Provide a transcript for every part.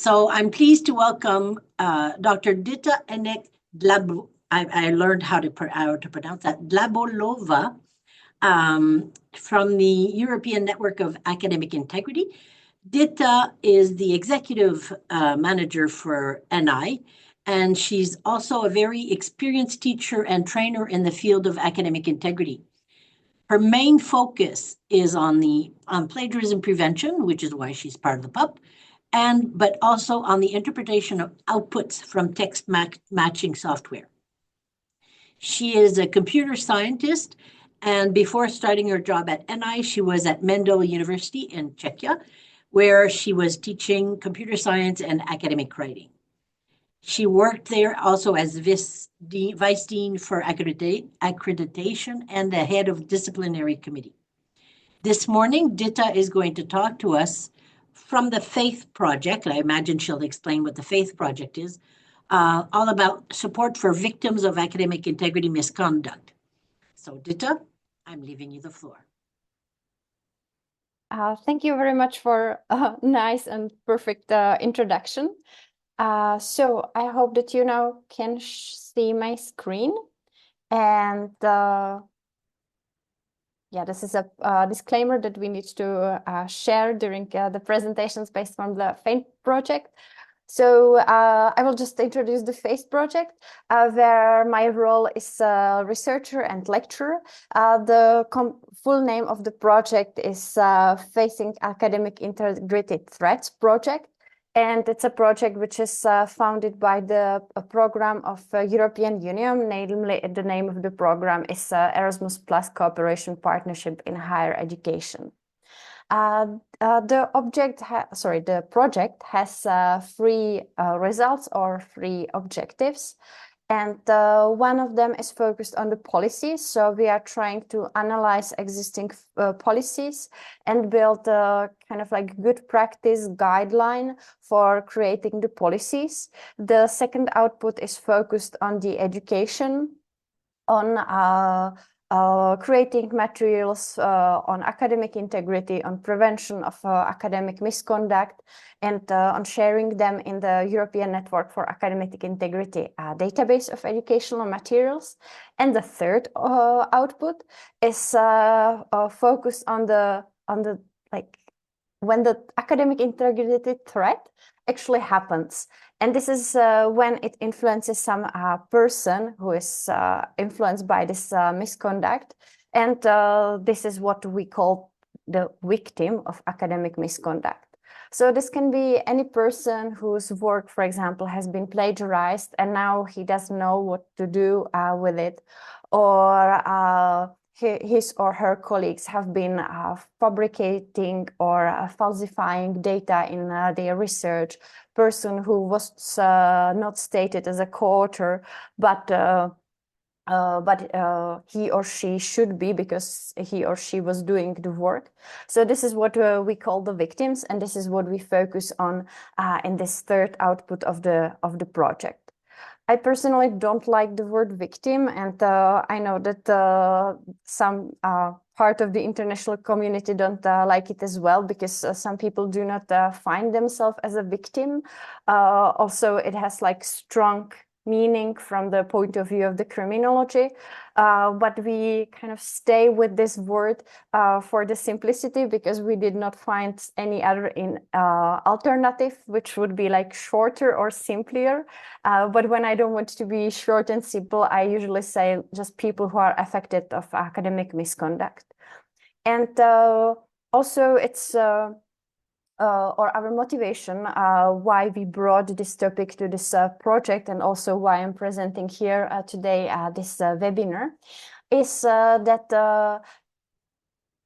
So I'm pleased to welcome Dr. Dita Enek Dlabo. I learned how to pronounce that, Dlabolova, from the European Network of Academic Integrity. Dita is the executive manager for NI, and she's also a very experienced teacher and trainer in the field of academic integrity. Her main focus is on plagiarism prevention, which is why she's part of the PUPP, but also on the interpretation of outputs from text matching software. She is a computer scientist, and before starting her job at NI, she was at Mendel University in Czechia, where she was teaching computer science and academic writing. She worked there also as vice dean for accreditation and the head of disciplinary committee. This morning, Dita is going to talk to us from the FAITH Project. I imagine she'll explain what the FAITH Project is, all about support for victims of academic integrity misconduct. So Dita, I'm leaving you the floor. Thank you very much for a nice and perfect introduction. So I hope that you now can see my screen. And yeah, this is a disclaimer that we need to share during the presentations based on the FAITH project. So I will just introduce the FAITH project, where my role is researcher and lecturer. The full name of the project is Facing Academic Integrity Threats Project. And it's a project which is founded by the program of European Union, namely the name of the program is Erasmus Plus Cooperation Partnership in Higher Education. The project has three results or three objectives. And one of them is focused on the policies. So we are trying to analyze existing policies and build a kind of like good practice guideline for creating the policies. The second output is focused on the education, on creating materials on academic integrity, on prevention of academic misconduct, and on sharing them in the European Network for Academic Integrity database of educational materials. And the third output is focused on the when the academic integrity threat actually happens. And this is when it influences some person who is influenced by this misconduct. And this is what we call the victim of academic misconduct. So this can be any person whose work, for example, has been plagiarized and now he doesn't know what to do with it, or his or her colleagues have been fabricating or falsifying data in their research, person who was not stated as a co-author, but he or she should be because he or she was doing the work. So this is what we call the victims, and this is what we focus on in this third output of the project. I personally don't like the word victim, and I know that some part of the international community don't like it as well, because some people do not find themselves as a victim. Also, it has like strong meaning from the point of view of the criminology, but we kind of stay with this word for the simplicity, because we did not find any other alternative which would be like shorter or simpler. But when I don't want to be short and simple, I usually say just people who are affected of academic misconduct. And also it's or our motivation, why we brought this topic to this project, and also why I'm presenting here today this webinar, is that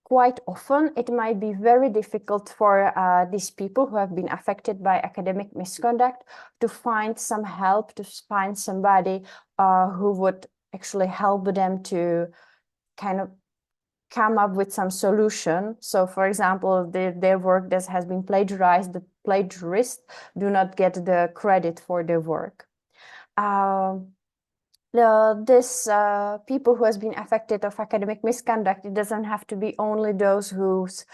quite often it might be very difficult for these people who have been affected by academic misconduct to find some help, to find somebody who would actually help them to kind of come up with some solution. So, for example, their work that has been plagiarized, the plagiarists do not get the credit for their work. People who has been affected of academic misconduct, it doesn't have to be only those whose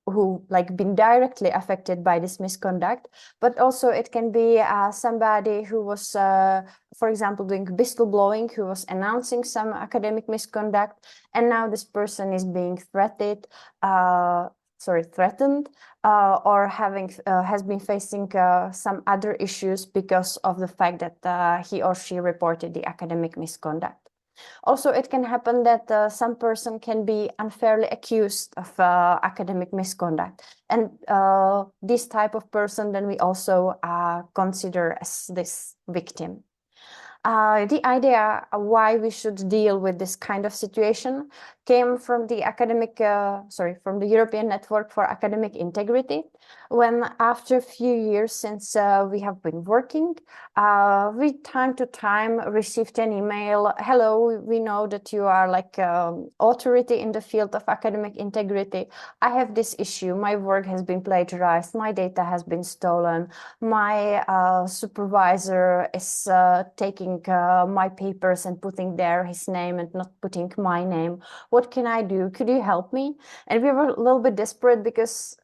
who like been directly affected by this misconduct, but also it can be somebody who was, for example, doing whistleblowing, who was announcing some academic misconduct, and now this person is being threatened, or has been facing some other issues because of the fact that he or she reported the academic misconduct. Also, it can happen that some person can be unfairly accused of academic misconduct. And this type of person then we also consider as this victim. The idea why we should deal with this kind of situation came from the from the European Network for Academic Integrity, when after a few years since we have been working, we time to time received an email, hello, we know that you are like authority in the field of academic integrity. I have this issue, my work has been plagiarized, my data has been stolen, my supervisor is taking my papers and putting there his name and not putting my name. What can I do? Could you help me? And we were a little bit desperate because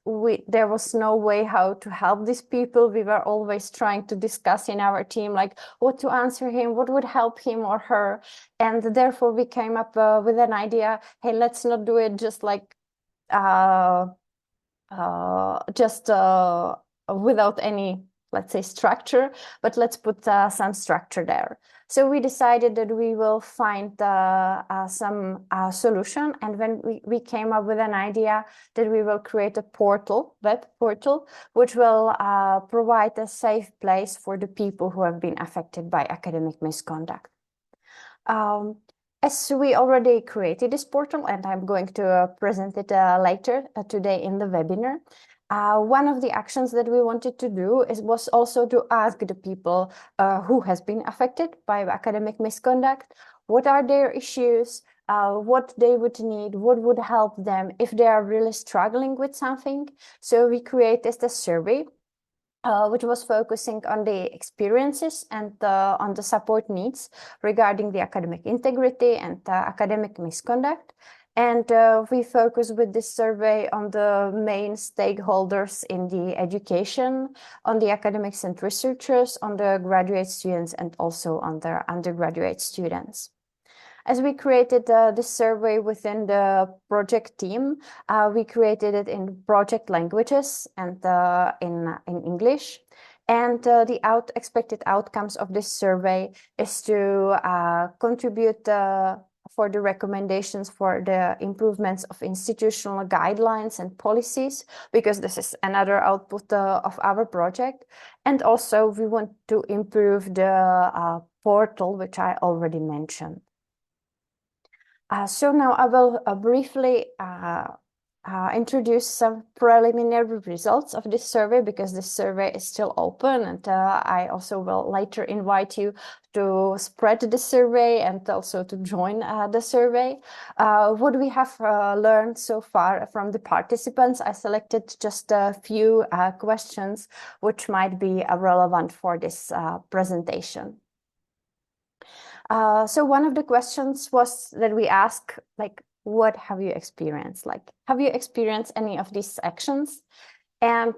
there was no way how to help these people. We were always trying to discuss in our team, like what to answer him, what would help him or her. And therefore we came up with an idea, hey, let's not do it just like without any, let's say, structure, but let's put some structure there. So we decided that we will find some solution, and when we came up with an idea that we will create a portal, web portal, which will provide a safe place for the people who have been affected by academic misconduct. As we already created this portal, and I'm going to present it later today in the webinar, one of the actions that we wanted to do was also to ask the people who has been affected by academic misconduct, what are their issues, what they would need, what would help them if they are really struggling with something. So we created a survey which was focusing on the experiences and on the support needs regarding the academic integrity and academic misconduct. And we focus with this survey on the main stakeholders in the education, on the academics and researchers, on the graduate students, and also on the undergraduate students. As we created this survey within the project team, we created it in project languages and in English. And the expected outcomes of this survey is to contribute for the recommendations for the improvements of institutional guidelines and policies, because this is another output of our project. And also we want to improve the portal, which I already mentioned. So now I will briefly introduce some preliminary results of this survey, because this survey is still open, and I also will later invite you to spread the survey and also to join the survey. What we have learned so far from the participants, I selected just a few questions which might be relevant for this presentation. So one of the questions was that we asked, like, what have you experienced? Like, have you experienced any of these actions? And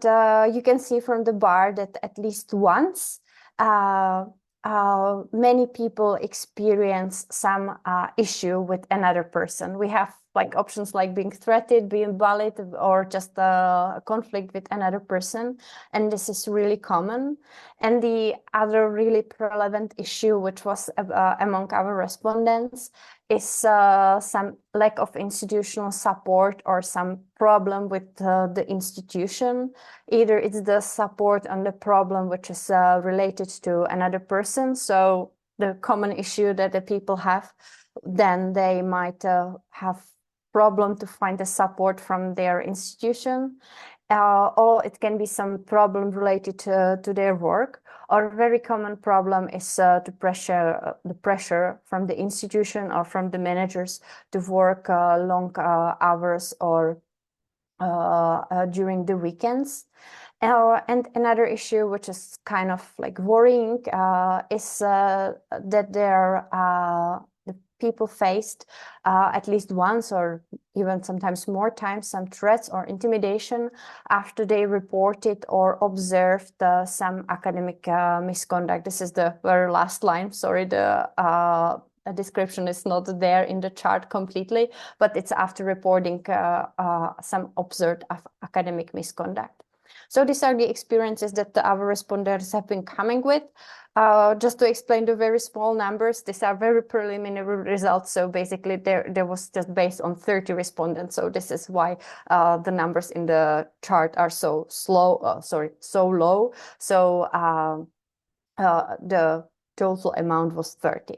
you can see from the bar that at least once, many people experience some issue with another person. We have like options like being threatened, being bullied, or just a conflict with another person. And this is really common. And the other really relevant issue, which was among our respondents, is some lack of institutional support or some problem with the institution. Either it's the support on the problem which is related to another person, so the common issue that the people have, then they might have problem to find the support from their institution, or it can be some problem related to their work. Or a very common problem is the pressure from the institution or from the managers to work long hours or during the weekends. And another issue, which is kind of like worrying, is that the people faced at least once or even sometimes more times some threats or intimidation after they reported or observed some academic misconduct. This is the very last line. Sorry, the description is not there in the chart completely, but it's after reporting some observed academic misconduct. So these are the experiences that our respondents have been coming with. Just to explain the very small numbers, these are very preliminary results. So basically there was just based on 30 respondents. So this is why the numbers in the chart are so low. So the total amount was 30.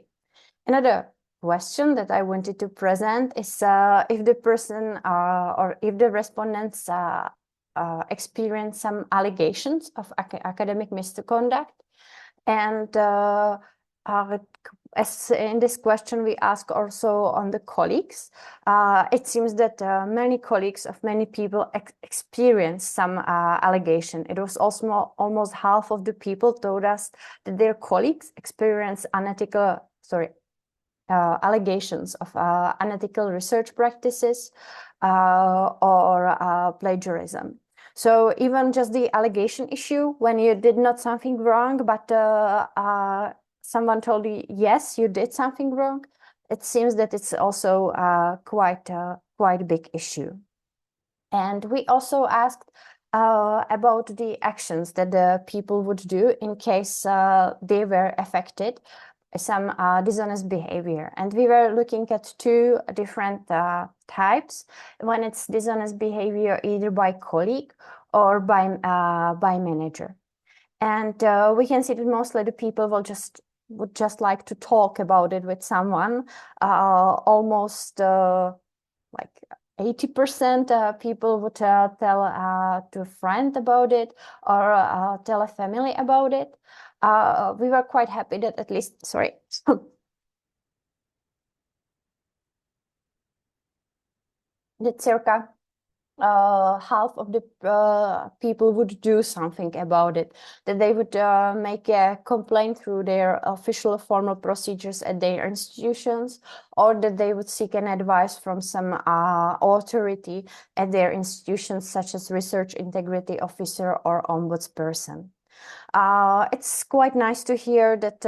Another question that I wanted to present is if the person or if the respondents experience some allegations of academic misconduct. And as in this question, we ask also on the colleagues. It seems that many colleagues of many people experience some allegation. It was also almost half of the people told us that their colleagues experience allegations of unethical research practices or plagiarism. So even just the allegation issue, when you did not something wrong, but someone told you, yes, you did something wrong, it seems that it's also quite a big issue. And we also asked about the actions that the people would do in case they were affected some dishonest behavior. And we were looking at two different types. When it's dishonest behavior either by colleague or by manager. And we can see that mostly the people would just like to talk about it with someone. Almost like 80% people would tell to a friend about it or tell a family about it. We were quite happy that at least, sorry, that circa half of the people would do something about it, that they would make a complaint through their official formal procedures at their institutions, or that they would seek an advice from some authority at their institutions, such as research integrity officer or ombudsperson. It's quite nice to hear that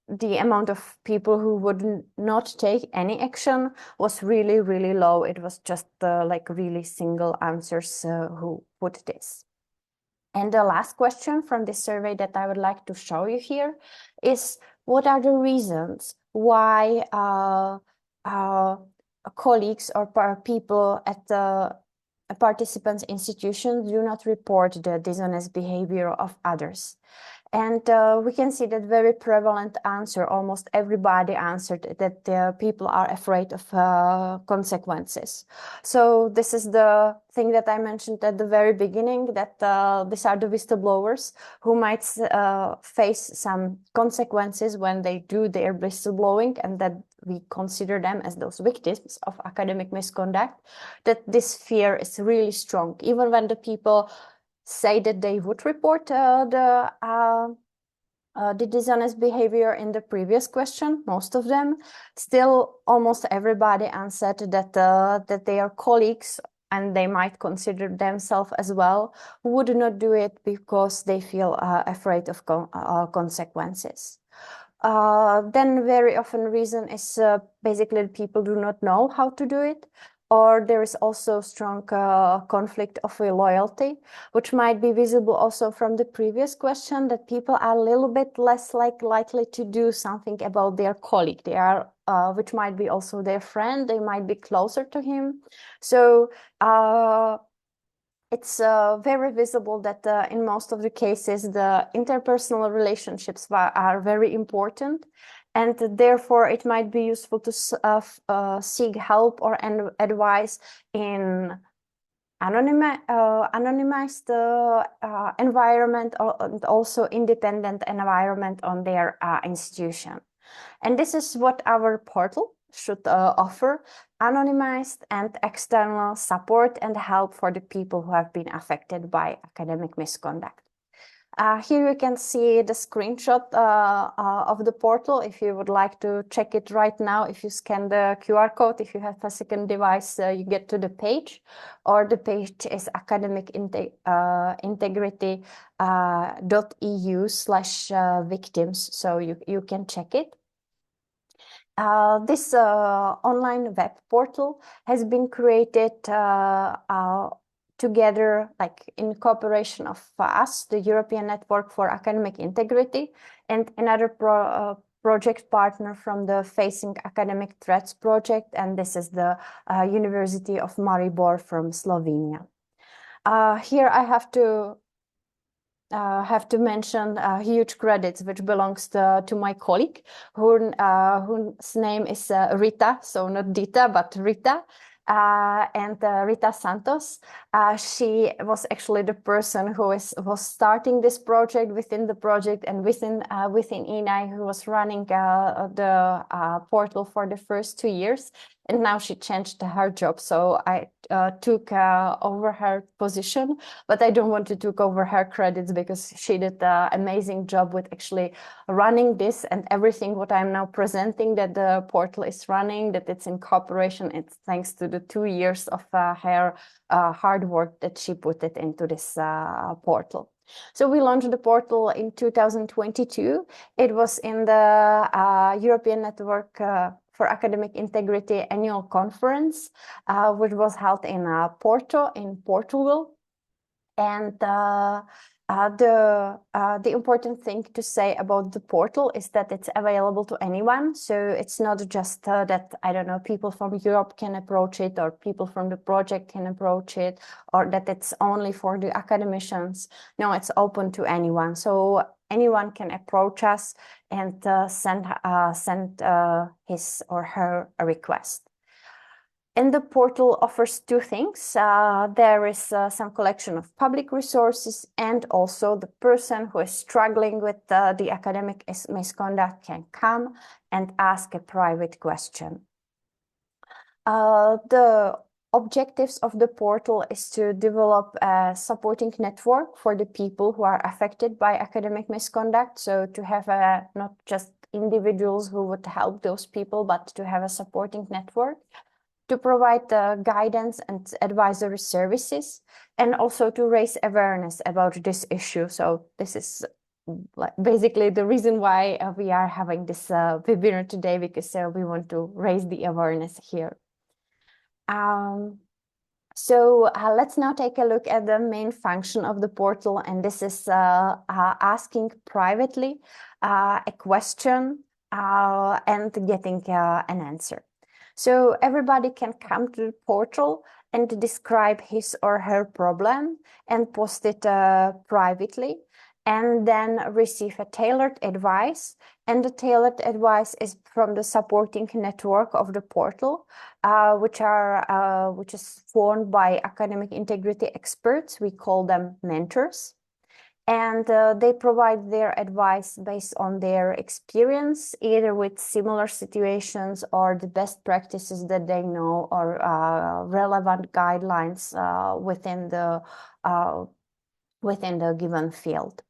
the amount of people who would not take any action was really, really low. It was just like really single answers who put this. And the last question from this survey that I would like to show you here is, what are the reasons why colleagues or people at the participants' institutions do not report the dishonest behavior of others? And we can see that very prevalent answer, almost everybody answered that people are afraid of consequences. So this is the thing that I mentioned at the very beginning, that these are the whistleblowers who might face some consequences when they do their whistleblowing, and that we consider them as those victims of academic misconduct, that this fear is really strong. Even when the people say that they would report the dishonest behavior in the previous question, most of them, still almost everybody answered that that their colleagues, and they might consider themselves as well, would not do it because they feel afraid of consequences. Then very often reason is basically people do not know how to do it, or there is also strong conflict of loyalty, which might be visible also from the previous question, that people are a little bit less likely to do something about their colleague. They are, which might be also their friend, they might be closer to him. So it's very visible that in most of the cases, the interpersonal relationships are very important. And therefore, it might be useful to seek help or advice in anonymized environment, and also independent environment on their institution. And this is what our portal should offer: anonymized and external support and help for the people who have been affected by academic misconduct. Here you can see the screenshot of the portal. If you would like to check it right now, if you scan the QR code, if you have a second device, you get to the page, or the page is academicintegrity.eu/victims, so you can check it. This online web portal has been created together, like in cooperation of us, the European Network for Academic Integrity, and another project partner from the Facing Academic Threats project, and this is the University of Maribor from Slovenia. Here I have to mention huge credits which belongs to my colleague whose name is Rita, so not Dita but Rita, and Rita Santos. She was actually the person who was starting this project within the project, and within ENI, who was running the portal for the first 2 years. And now she changed her job, so I took over her position, but I don't want to take over her credits because she did an amazing job with actually running this, and everything what I'm now presenting that the portal is running, that it's in cooperation, it's thanks to the 2 years of her hard work that she put it into this portal. So we launched the portal in 2022. It was in the European Network for Academic Integrity annual conference, which was held in Porto in Portugal. And the important thing to say about the portal is that it's available to anyone. So it's not just that, I don't know, people from Europe can approach it, or people from the project can approach it, or that it's only for the academicians. No, it's open to anyone. So anyone can approach us and send his or her a request. And the portal offers two things. There is some collection of public resources, and also the person who is struggling with the academic misconduct can come and ask a private question. The objectives of the portal is to develop a supporting network for the people who are affected by academic misconduct. So to have not just individuals who would help those people, but to have a supporting network, to provide guidance and advisory services, and also to raise awareness about this issue. So this is basically the reason why we are having this webinar today, because we want to raise the awareness here. So let's now take a look at the main function of the portal, and this is asking privately a question and getting an answer. So everybody can come to the portal and describe his or her problem and post it privately, and then receive a tailored advice. And the tailored advice is from the supporting network of the portal, which is formed by academic integrity experts. We call them mentors. And they provide their advice based on their experience, either with similar situations or the best practices that they know, or relevant guidelines within the given field.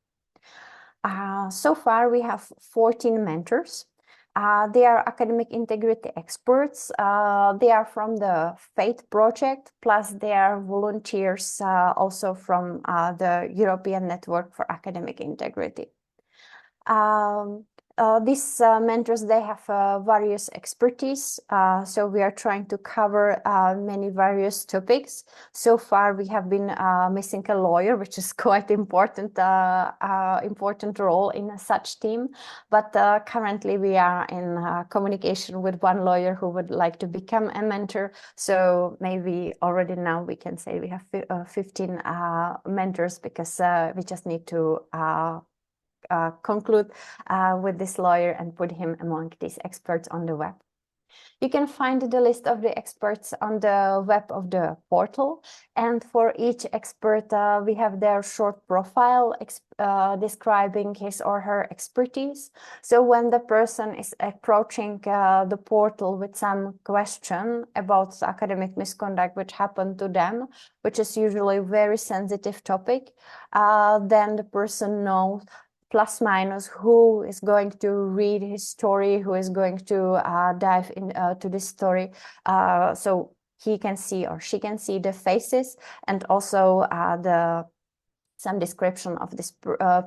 So far, we have 14 mentors. They are academic integrity experts. They are from the FAITH project, plus they are volunteers also from the European Network for Academic Integrity. These mentors, they have various expertise, so we are trying to cover many various topics. So far, we have been missing a lawyer, which is quite important role in such team. But currently, we are in communication with one lawyer who would like to become a mentor. So maybe already now we can say we have 15 mentors, because we just need to conclude with this lawyer and put him among these experts on the web. You can find the list of the experts on the web of the portal. And for each expert, we have their short profile describing his or her expertise. So when the person is approaching the portal with some question about academic misconduct which happened to them, which is usually a very sensitive topic, then the person knows plus minus who is going to read his story, who is going to dive into this story. So he can see or she can see the faces and also some description of these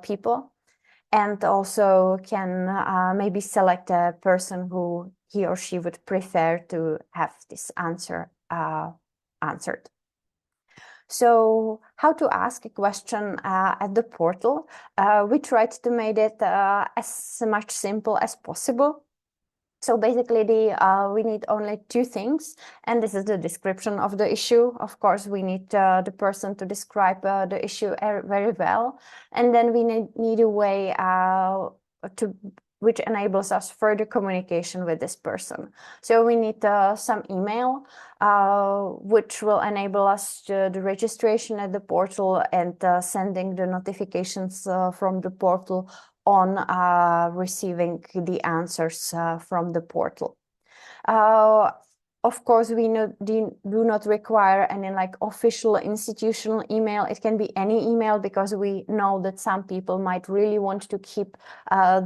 people, and also can maybe select a person who he or she would prefer to have this answer answered. So how to ask a question at the portal? We tried to make it as much simple as possible. So basically, we need only two things, and this is the description of the issue. Of course, we need the person to describe the issue very well, and then we need a way which enables us further communication with this person. So we need some email, which will enable us to the registration at the portal and sending the notifications from the portal on receiving the answers from the portal. Of course, we do not require any like official institutional email. It can be any email because we know that some people might really want to keep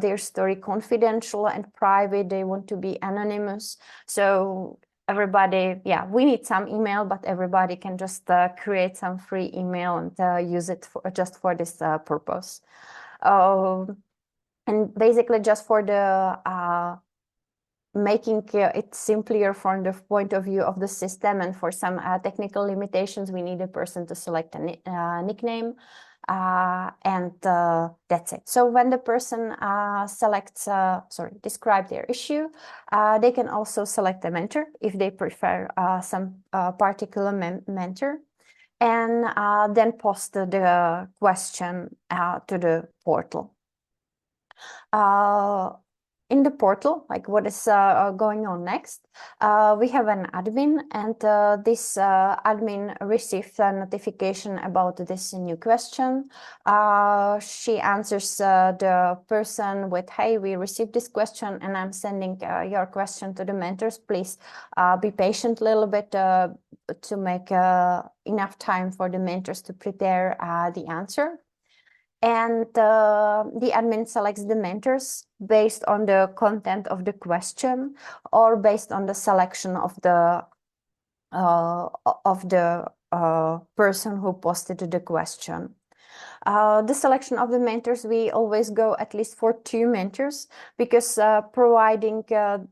their story confidential and private. They want to be anonymous. So everybody, yeah, we need some email, but everybody can just create some free email and use it just for this purpose. And basically just for the making it simpler from the point of view of the system, and for some technical limitations, we need a person to select a nickname, and that's it. So when the person describe their issue, they can also select a mentor if they prefer some particular mentor, and then post the question to the portal. In the portal, like what is going on next, we have an admin, and this admin received a notification about this new question. She answers the person with, hey, we received this question and I'm sending your question to the mentors. Please be patient a little bit to make enough time for the mentors to prepare the answer. And the admin selects the mentors based on the content of the question or based on the selection of the person who posted the question. The selection of the mentors, we always go at least for 2 mentors, because providing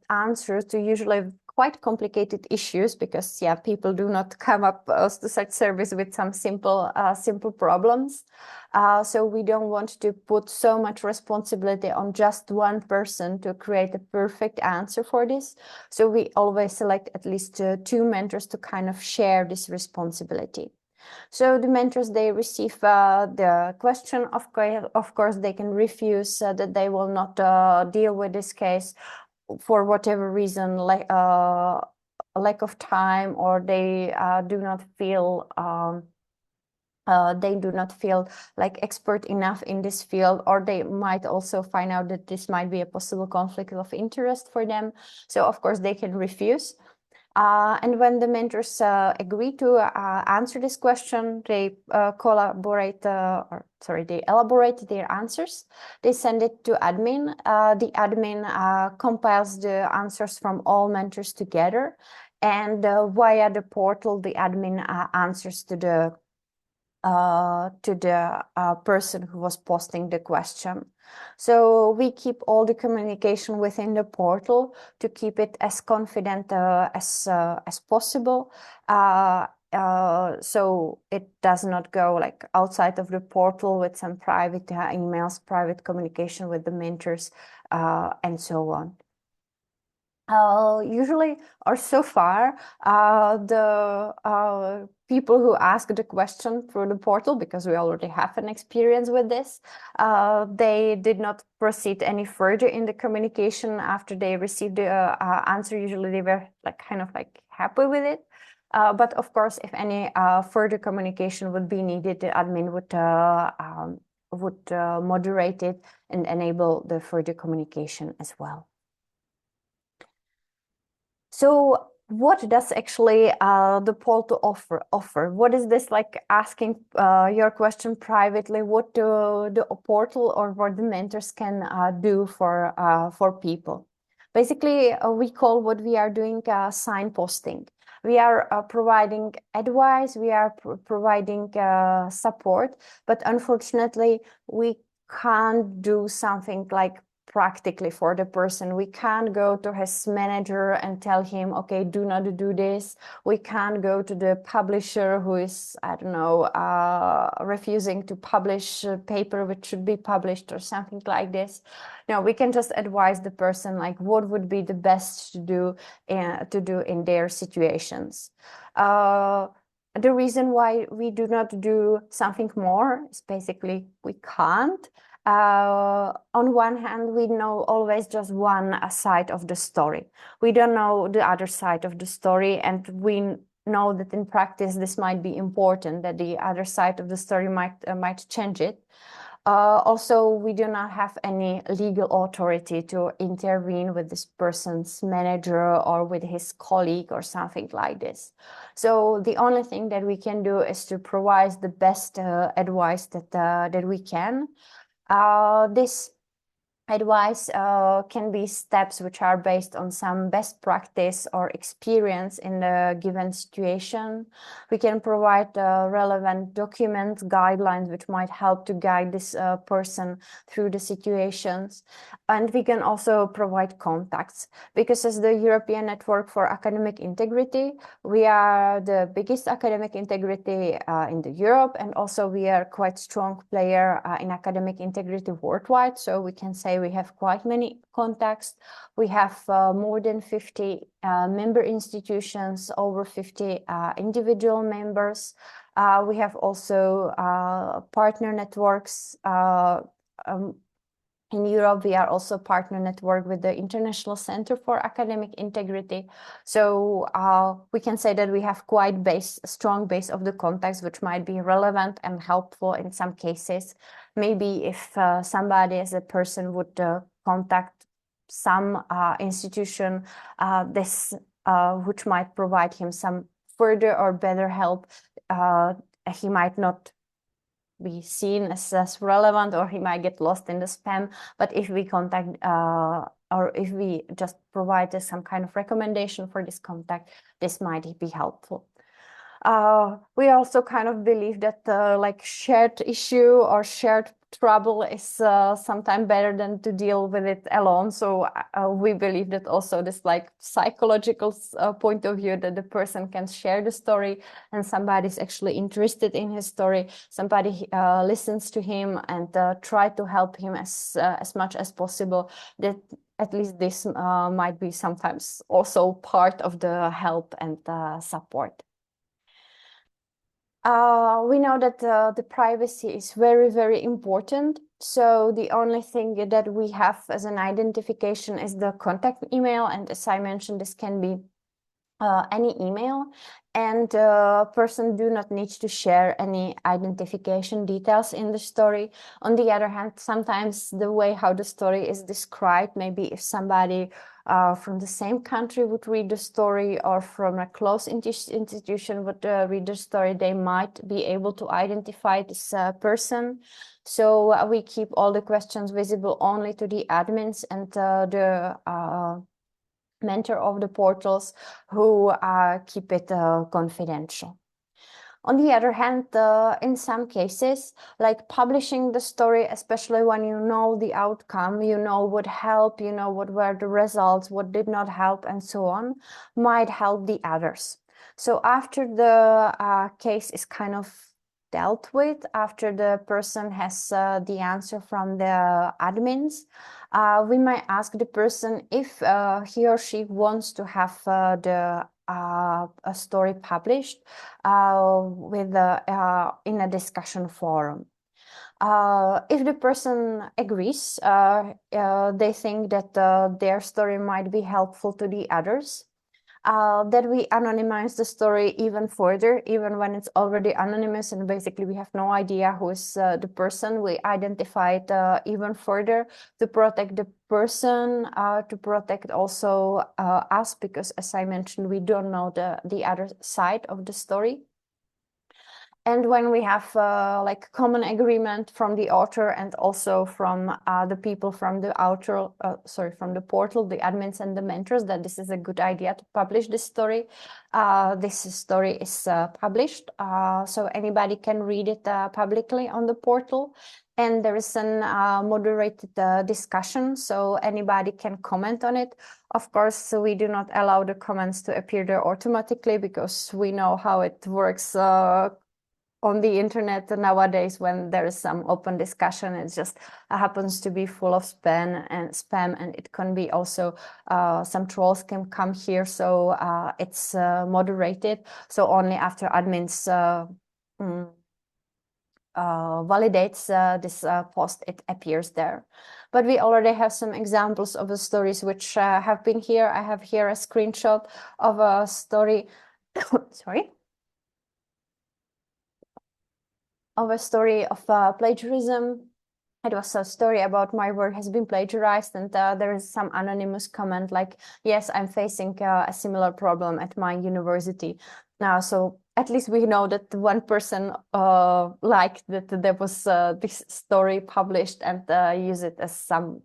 answers to usually quite complicated issues, because yeah, people do not come up to such service with some simple problems. So we don't want to put so much responsibility on just one person to create a perfect answer for this. So we always select at least 2 mentors to kind of share this responsibility. So the mentors, they receive the question. Of course, they can refuse that they will not deal with this case for whatever reason, like a lack of time, or they do not feel like expert enough in this field, or they might also find out that this might be a possible conflict of interest for them. So of course they can refuse. And when the mentors agree to answer this question, they they elaborate their answers. They send it to admin. The admin compiles the answers from all mentors together, and via the portal, the admin answers to the person who was posting the question. So we keep all the communication within the portal to keep it as confident as possible. So it does not go like outside of the portal with some private emails, private communication with the mentors, and so on. Usually, or so far, the people who ask the question through the portal, because we already have an experience with this, they did not proceed any further in the communication after they received the answer. Usually, they were like kind of like happy with it. But of course, if any further communication would be needed, the admin would moderate it and enable the further communication as well. So what does actually the portal offer? What is this like asking your question privately? What the portal or what the mentors can do for people? Basically, we call what we are doing signposting. We are providing advice, we are providing support, but unfortunately, we can't do something like practically for the person. We can't go to his manager and tell him, okay, do not do this. We can't go to the publisher who is, I don't know, refusing to publish a paper which should be published or something like this. No, we can just advise the person like what would be the best to do in their situations. The reason why we do not do something more is basically we can't. On one hand, we know always just one side of the story. We don't know the other side of the story, and we know that in practice this might be important, that the other side of the story might change it. Also, we do not have any legal authority to intervene with this person's manager or with his colleague or something like this. So the only thing that we can do is to provide the best advice that we can. This advice can be steps which are based on some best practice or experience in the given situation. We can provide relevant documents, guidelines, which might help to guide this person through the situations. And we can also provide contacts, because as the European Network for Academic Integrity, we are the biggest academic integrity in the Europe, and also we are quite strong player in academic integrity worldwide. So we can say we have quite many contacts. We have more than 50 member institutions, over 50 individual members. We have also partner networks. In Europe, we are also partner network with the International Center for Academic Integrity. So we can say that we have quite strong base of the contacts, which might be relevant and helpful in some cases. Maybe if somebody as a person would contact some institution, which might provide him some further or better help, he might not be seen as relevant, or he might get lost in the spam. But if we contact or if we just provide some kind of recommendation for this contact, this might be helpful. We also kind of believe that like shared issue or shared trouble is sometimes better than to deal with it alone. So we believe that also this like psychological point of view, that the person can share the story and somebody is actually interested in his story. Somebody listens to him and try to help him as much as possible. That at least this might be sometimes also part of the help and support. We know that the privacy is very, very important. So the only thing that we have as an identification is the contact email. And as I mentioned, this can be any email, and person do not need to share any identification details in the story. On the other hand, sometimes the way how the story is described, maybe if somebody from the same country would read the story, or from a close institution would read the story, they might be able to identify this person. So we keep all the questions visible only to the admins and the mentor of the portals, who keep it confidential. On the other hand, in some cases, like publishing the story, especially when you know the outcome, you know what helped, you know what were the results, what did not help, and so on, might help the others. So after the case is kind of dealt with after the person has the answer from the admins. We might ask the person if he or she wants to have a story published with in a discussion forum. If the person agrees, they think that their story might be helpful to the others, that we anonymize the story even further, even when it's already anonymous and basically we have no idea who is the person. We identify it even further to protect the person, to protect also us, because as I mentioned, we don't know the other side of the story. And when we have like common agreement from the author and also from the people from the from the portal, the admins and the mentors, that this is a good idea to publish this story is published. So anybody can read it publicly on the portal. And there is an moderated discussion, so anybody can comment on it. Of course, we do not allow the comments to appear there automatically, because we know how it works on the internet nowadays. When there is some open discussion, it just happens to be full of spam, and it can be also some trolls can come here. So it's moderated. So only after admins validates this post, it appears there. But we already have some examples of the stories which have been here. I have here a screenshot of a story. Sorry. Of a story of plagiarism. It was a story about my work has been plagiarized, and there is some anonymous comment like, yes, I'm facing a similar problem at my university. Now, so at least we know that one person liked that there was this story published and use it as some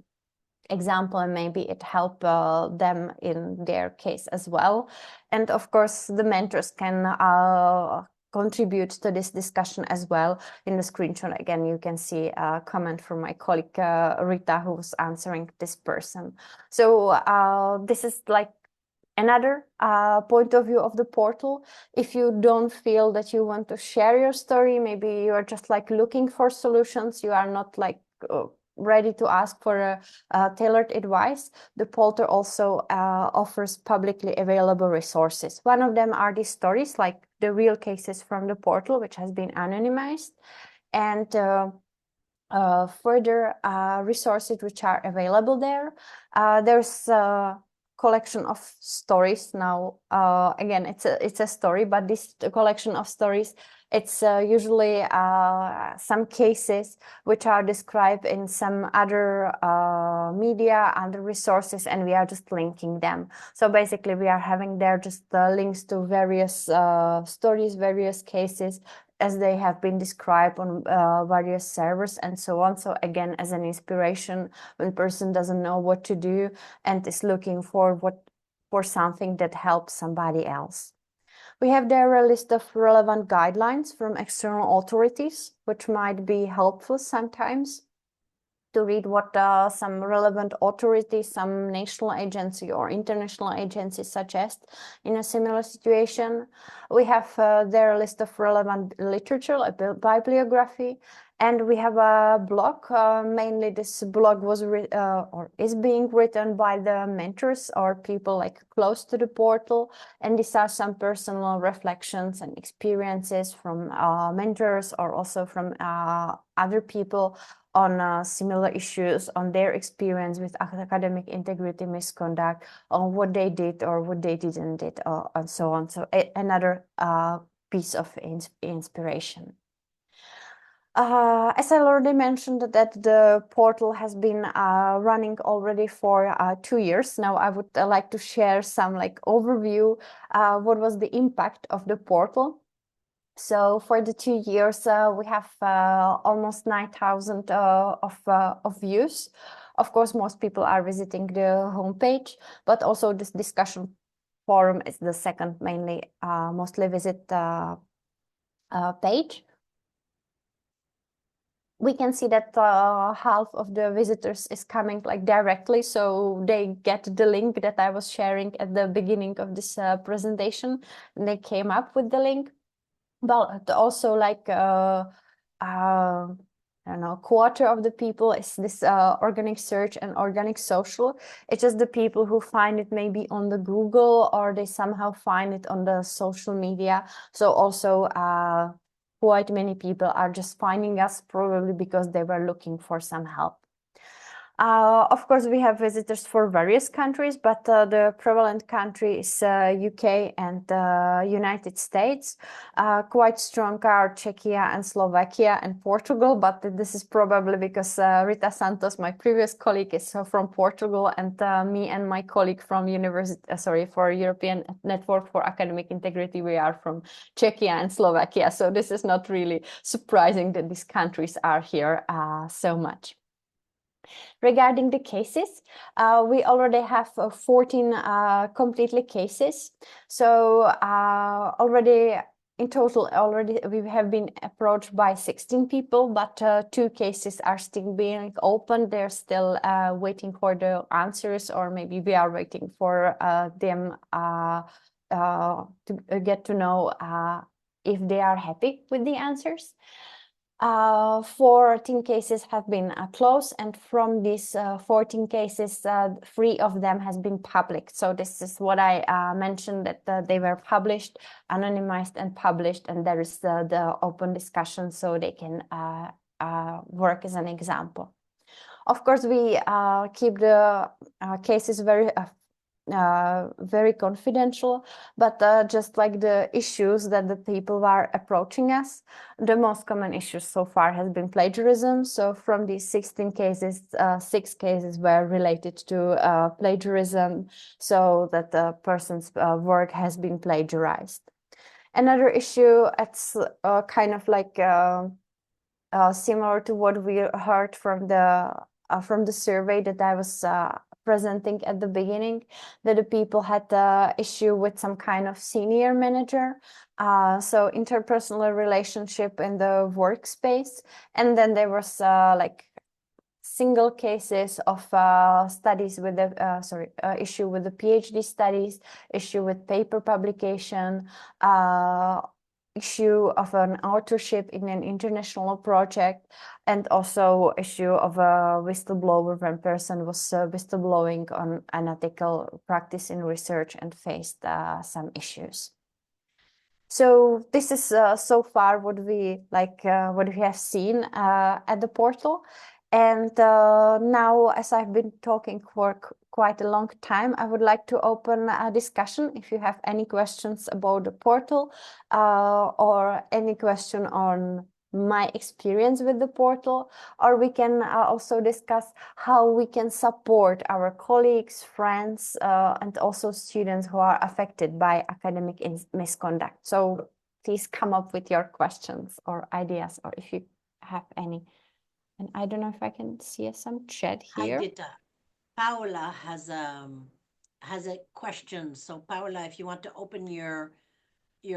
example, and maybe it helped them in their case as well. And of course, the mentors can contribute to this discussion as well. In the screenshot, again, you can see a comment from my colleague Rita, who was answering this person. So this is like another point of view of the portal. If you don't feel that you want to share your story, maybe you are just like looking for solutions, you are not like ready to ask for tailored advice, the portal also offers publicly available resources. One of them are these stories, like the real cases from the portal, which has been anonymized, and further resources which are available there. There's a collection of stories now. Again, it's a story, but this collection of stories, it's usually some cases which are described in some other media, other resources, and we are just linking them. So basically, we are having there just links to various stories, various cases, as they have been described on various servers and so on. So again, as an inspiration, when a person doesn't know what to do and is looking for something that helps somebody else. We have there a list of relevant guidelines from external authorities, which might be helpful sometimes to read what some relevant authorities, some national agency or international agency suggest in a similar situation. We have there a list of relevant literature, like bibliography, and we have a blog. Mainly this blog was or is being written by the mentors or people like close to the portal, and these are some personal reflections and experiences from mentors or also from other people on similar issues, on their experience with academic integrity, misconduct, on what they did or what they didn't did, and so on. So another piece of inspiration. As I already mentioned, that the portal has been running already for 2 years. Now I would like to share some like overview, what was the impact of the portal. So for the 2 years, we have almost 9,000 of views. Of course, most people are visiting the homepage, but also this discussion forum is the second mainly mostly visit page. We can see that half of the visitors is coming like directly, so they get the link that I was sharing at the beginning of this presentation, and they came up with the link. but also like I don't know, quarter of the people is this organic search and organic social. It's just the people who find it maybe on the Google, or they somehow find it on the social media. So also quite many people are just finding us probably because they were looking for some help. Of course, we have visitors for various countries, but the prevalent country is UK and United States. Quite strong are Czechia and Slovakia and Portugal, but this is probably because Rita Santos, my previous colleague, is from Portugal, and me and my colleague from for European Network for Academic Integrity, we are from Czechia and Slovakia. So this is not really surprising that these countries are here so much. Regarding the cases, we already have 14 completely cases. So already in total, we have been approached by 16 people, but 2 cases are still being opened. They're still waiting for the answers, or maybe we are waiting for them to get to know if they are happy with the answers. 14 cases have been closed, and from these 14 cases, 3 of them has been public. So this is what I mentioned, that they were published, anonymized and published, and there is the open discussion, so they can work as an example. Of course, we keep the cases very confidential, but just like the issues that the people are approaching us, the most common issues so far has been plagiarism. So from these 16 cases, 6 cases were related to plagiarism, so that the person's work has been plagiarized. Another issue, it's kind of like similar to what we heard from the survey that I was presenting at the beginning, that the people had the issue with some kind of senior manager, so interpersonal relationship in the workspace. And then there was like single cases of studies with the issue with the PhD studies, issue with paper publication, issue of an authorship in an international project, and also issue of a whistleblower when person was whistleblowing on unethical practice in research and faced some issues. So this is so far what we have seen at the portal. And now, as I've been talking for quite a long time, I would like to open a discussion. If you have any questions about the portal or any question on my experience with the portal, or we can also discuss how we can support our colleagues, friends, and also students who are affected by academic misconduct. So please come up with your questions or ideas, or if you have any. And I don't know if I can see some chat here. Hi, Dita. Paola has a question. So Paola, if you want to open your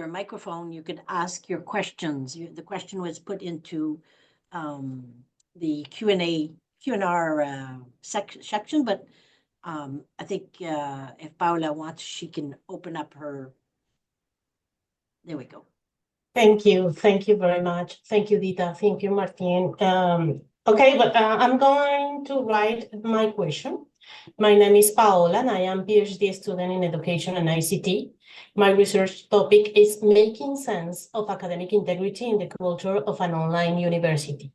microphone, you could ask your questions. The question was put into the Q&R section, but I think if Paola wants, she can open up her. There we go. Thank you very much. Thank you, Dita. Thank you, Martin. Okay, but I'm going to write my question. My name is Paola, and I am PhD student in education and ICT. My research topic is making sense of academic integrity in the culture of an online university.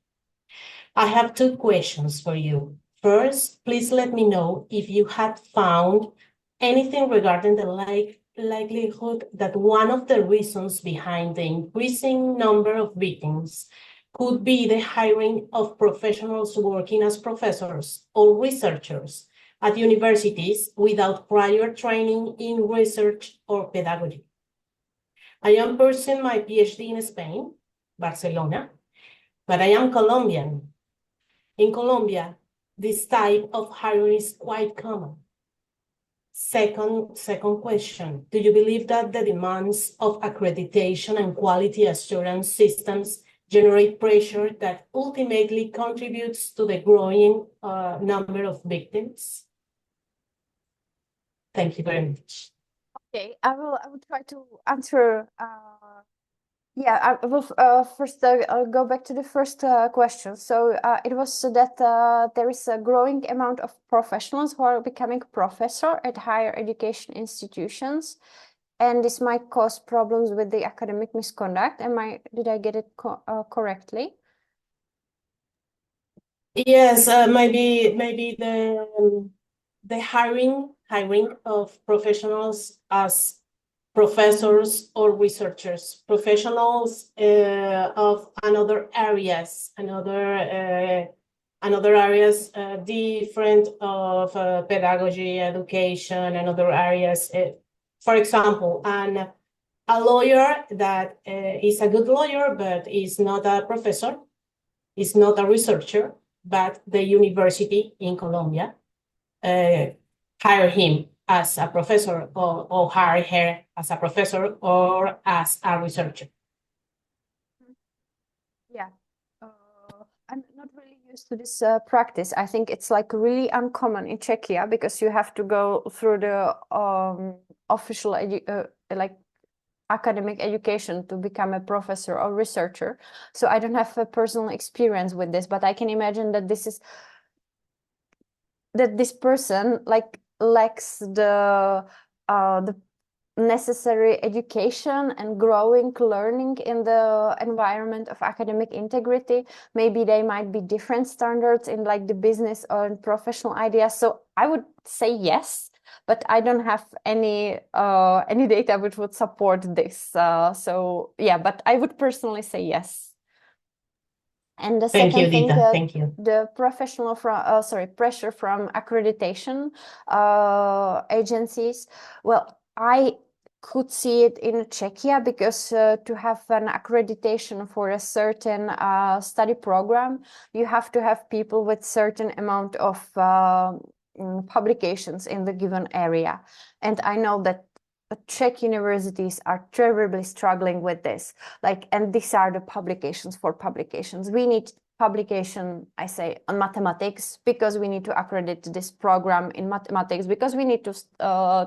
I have 2 questions for you. First, please let me know if you had found anything regarding the likelihood that one of the reasons behind the increasing number of victims could be the hiring of professionals working as professors or researchers at universities without prior training in research or pedagogy. I am pursuing my PhD in Spain, Barcelona, but I am Colombian. In Colombia, this type of hiring is quite common. Second question, do you believe that the demands of accreditation and quality assurance systems generate pressure that ultimately contributes to the growing number of victims? Thank you very much. Okay, I will try to answer Yeah, I will first I'll go back to the first question. So it was that there is a growing amount of professionals who are becoming professor at higher education institutions, and this might cause problems with the academic misconduct. Did I get it correctly? Yes, maybe the hiring of professionals as professors or researchers, professionals of another areas different of pedagogy, education, and other areas. For example, a lawyer that is a good lawyer but is not a professor, is not a researcher, but the university in Colombia hire him as a professor or hire her as a professor or as a researcher. Yeah. I'm not really used to this practice. I think it's like really uncommon in Czechia because you have to go through the official like academic education to become a professor or researcher. So I don't have a personal experience with this, but I can imagine that this person like lacks the necessary education and growing learning in the environment of academic integrity. Maybe they might be different standards in like the business or professional ideas. So I would say yes, but I don't have any data which would support this. So yeah, but I would personally say yes. And the Thank you, second thing, Dita. Thank you. the professional pressure from accreditation agencies. Well, I could see it in Czechia because to have an accreditation for a certain study program, you have to have people with certain amount of publications in the given area. And I know that Czech universities are terribly struggling with this. And these are the publications for publications. We need publication, I say, on mathematics because we need to accredit this program in mathematics because we need to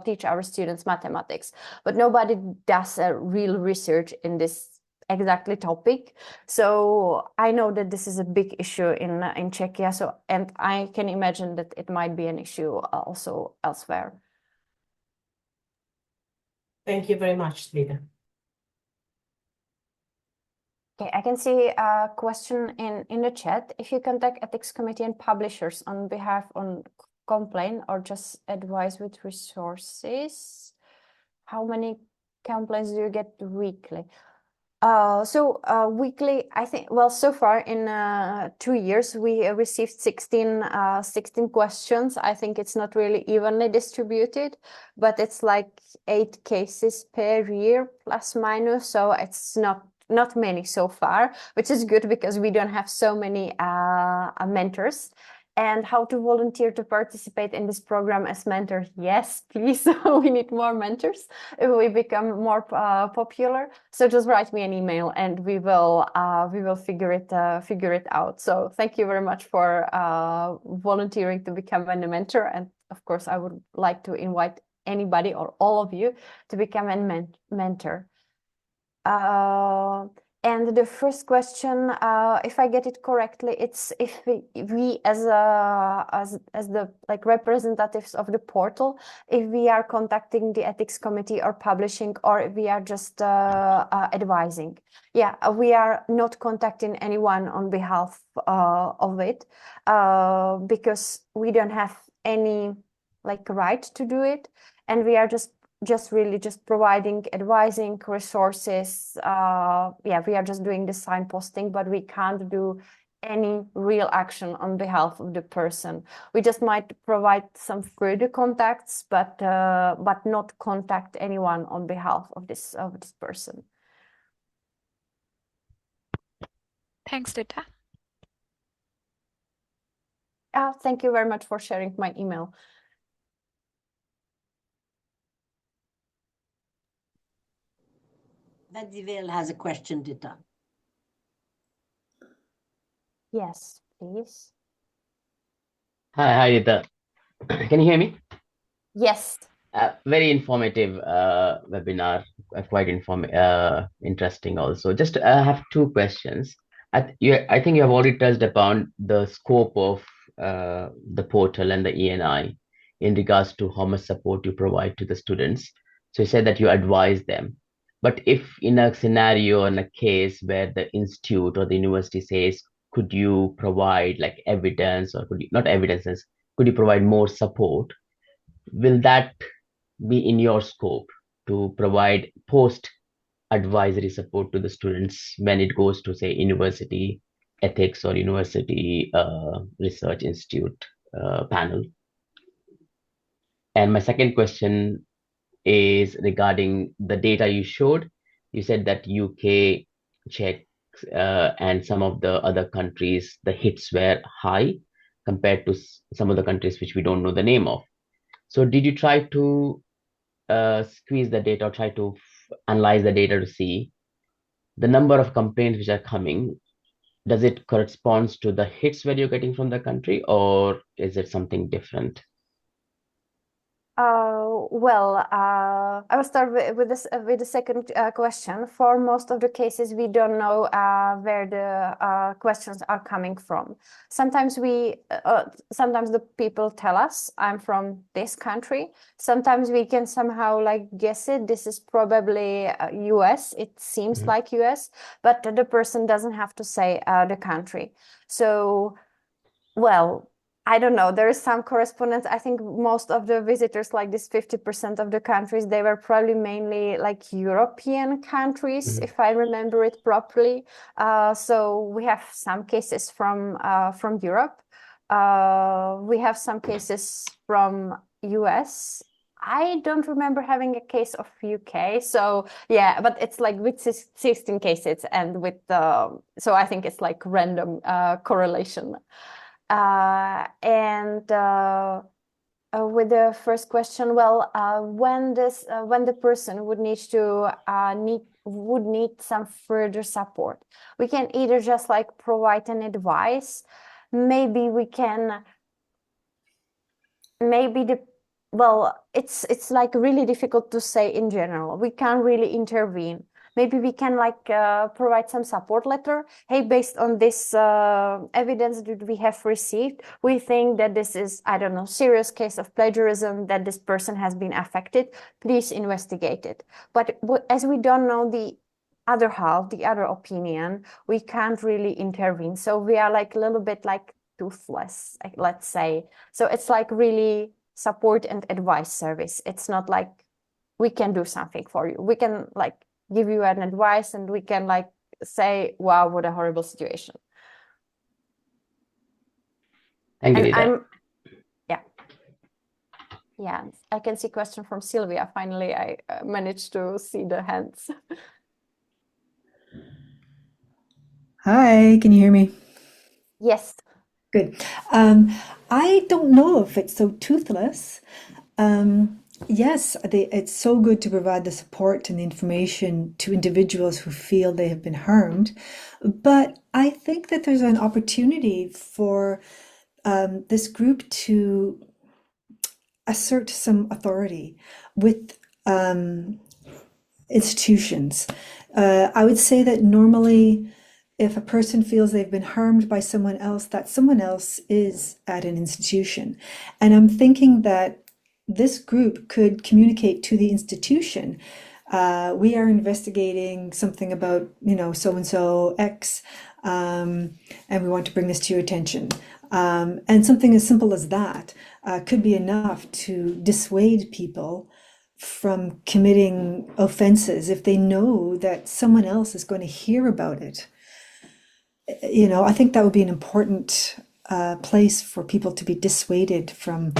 teach our students mathematics. But nobody does a real research in this exactly topic. So I know that this is a big issue in Czechia. And I can imagine that it might be an issue also elsewhere. Thank you very much, Dita. Okay, I can see a question in the chat. If you contact ethics committee and publishers on behalf on complaint or just advise with resources, how many complaints do you get weekly? Weekly, I think, well, so far in 2 years, we received 16 questions. I think it's not really evenly distributed, but it's like 8 cases per year, plus minus. So it's not many so far, which is good because we don't have so many mentors. And how to volunteer to participate in this program as mentor? Yes, please. We need more mentors if we become more popular. So just write me an email and we will figure it out. So thank you very much for volunteering to become a mentor. And of course, I would like to invite anybody or all of you to become a mentor. And the first question, if I get it correctly, it's if we as the like representatives of the portal, if we are contacting the ethics committee or publishing, or if we are just advising. Yeah, we are not contacting anyone on behalf of it because we don't have any like right to do it, and we are just really providing advising resources. Yeah, we are just doing the signposting, but we can't do any real action on behalf of the person. We just might provide some further contacts, but not contact anyone on behalf of this person. Thanks, Dita. Thank you very much for sharing my email. Vadivel has a question, Dita. Yes, please. Hi, Dita. Can you hear me? Yes. Very informative webinar, quite interesting also. Just have two questions. I think you have already touched upon the scope of the portal and the ENI in regards to how much support you provide to the students. So you said that you advise them. But if in a scenario, in a case where the institute or the university says, could you provide like evidence, or could you, not evidences, could you provide more support? Will that be in your scope to provide post advisory support to the students when it goes to, say, university ethics or university research institute panel? And my second question is regarding the data you showed. You said that UK, Czech, and some of the other countries, the hits were high compared to some of the countries which we don't know the name of. So did you try to squeeze the data or try to analyze the data to see the number of complaints which are coming? Does it corresponds to the hits where you're getting from the country, or is it something different? I will start with this with the second question. For most of the cases, we don't know where the questions are coming from. Sometimes sometimes the people tell us, "I'm from this country." Sometimes we can somehow like guess it. This is probably US. It seems like US, but the person doesn't have to say the country. So, well, I don't know. There is some correspondence. I think most of the visitors, like this 50% of the countries, they were probably mainly like European countries, if I remember it properly. So we have some cases from Europe. We have some cases from US. I don't remember having a case of UK. So yeah, but it's like with 16 cases and with so I think it's like random correlation. With the first question, well, when the person would need some further support, we can either just like provide an advice. Maybe we can. It's like really difficult to say in general. We can't really intervene. Maybe we can like provide some support letter. Hey, based on this evidence that we have received, we think that this is, I don't know, serious case of plagiarism, that this person has been affected. Please investigate it. But as we don't know the other half, the other opinion, we can't really intervene. So we are like a little bit like toothless, let's say. So it's like really support and advice service. It's not like we can do something for you. We can like give you an advice and we can like say, wow, what a horrible situation. Thank you, Rita. Yeah, I can see question from Sylvia. Finally, I managed to see the hands. Hi, can you hear me? Yes. Good. I don't know if it's so toothless. Yes, it's so good to provide the support and the information to individuals who feel they have been harmed. But I think that there's an opportunity for this group to assert some authority with institutions. I would say that normally, if a person feels they've been harmed by someone else, that someone else is at an institution. And I'm thinking that this group could communicate to the institution, we are investigating something about, so-and-so X, and we want to bring this to your attention. And something as simple as that could be enough to dissuade people from committing offenses if they know that someone else is going to hear about it. I think that would be an important place for people to be dissuaded from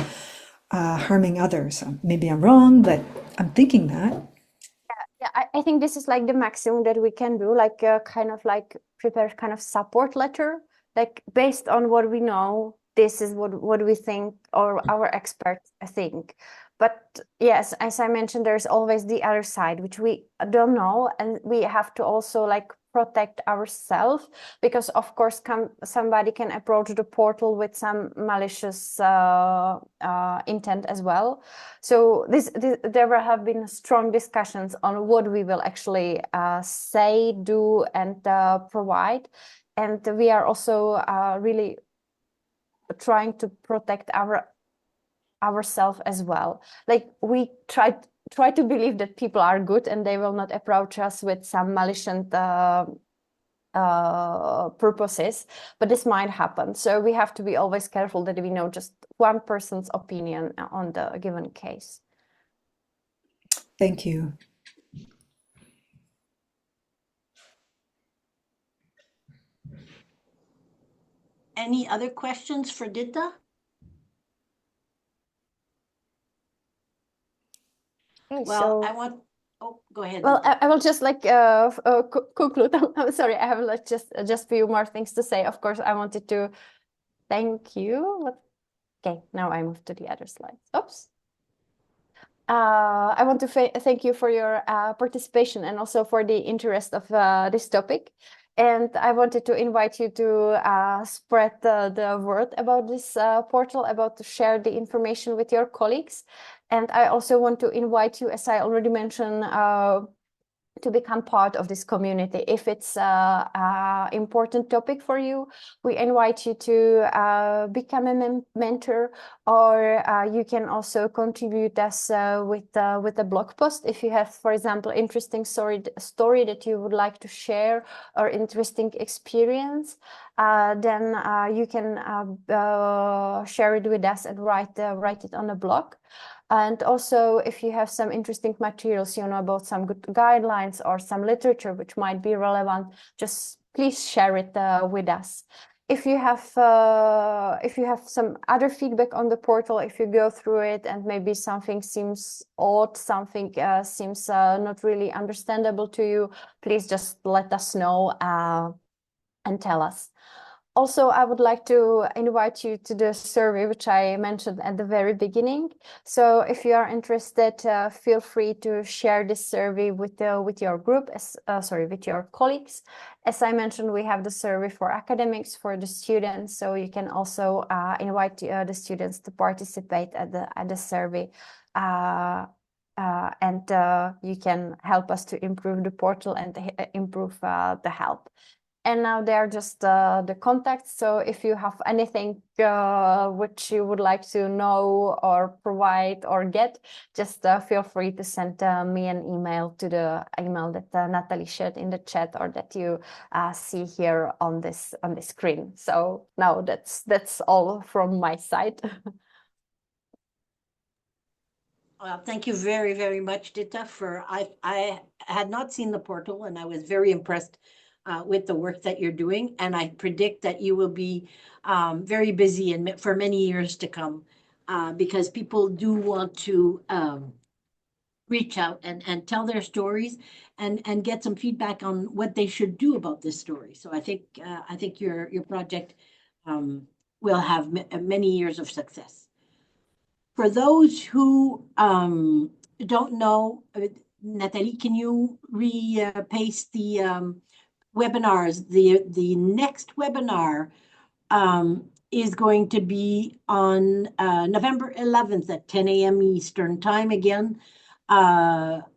harming others. Maybe I'm wrong, but I'm thinking that. Yeah, I think this is like the maximum that we can do, like kind of like prepare kind of support letter, like based on what we know, this is what we think or our experts think. But yes, as I mentioned, there's always the other side, which we don't know, and we have to also like protect ourselves, because of course somebody can approach the portal with some malicious intent as well. So there will have been strong discussions on what we will actually say, do, and provide. And we are also really trying to protect ourselves as well. Like, we try to believe that people are good and they will not approach us with some malicious purposes, but this might happen. So we have to be always careful that we know just one person's opinion on the given case. Thank you. Any other questions for Dita? Okay, Well, so I want, oh, go ahead. well, Dita. I will just like conclude. I'm sorry, I have like just few more things to say. Of course, I wanted to thank you. Okay, now I move to the other slide. Oops. I want to thank you for your participation and also for the interest of this topic. And I wanted to invite you to spread the word about this portal, about to share the information with your colleagues. And I also want to invite you, as I already mentioned, to become part of this community. If it's an important topic for you, we invite you to become a mentor, or you can also contribute us with a blog post. If you have, for example, interesting story that you would like to share, or interesting experience, then you can share it with us and write it on a blog. And also, if you have some interesting materials, about some good guidelines or some literature which might be relevant, just please share it with us. If you have some other feedback on the portal, if you go through it and maybe something seems odd, something seems not really understandable to you, please just let us know and tell us. Also, I would like to invite you to the survey, which I mentioned at the very beginning. So if you are interested, feel free to share this survey with your group, with your colleagues. As I mentioned, we have the survey for academics, for the students. So you can also invite the students to participate at the survey. And you can help us to improve the portal and improve the help. And now they're just the contacts. So if you have anything which you would like to know or provide or get, just feel free to send me an email to the email that Natalie shared in the chat, or that you see here on this screen. So now that's all from my side. Well, thank you very, very much, Dita. I had not seen the portal, and I was very impressed with the work that you're doing, and I predict that you will be very busy and for many years to come, because people do want to reach out and tell their stories and get some feedback on what they should do about this story. So I think your project will have many years of success. For those who don't know, Natalie, can you paste the webinars? The next webinar is going to be on November 11th at 10 a.m. Eastern Time again. Dr.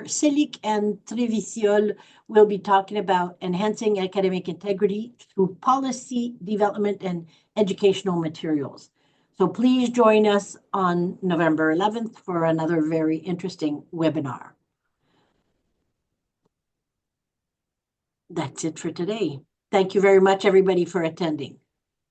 Selik and Trevisiol will be talking about enhancing academic integrity through policy development and educational materials. So please join us on November 11th for another very interesting webinar. That's it for today. Thank you very much, everybody, for attending.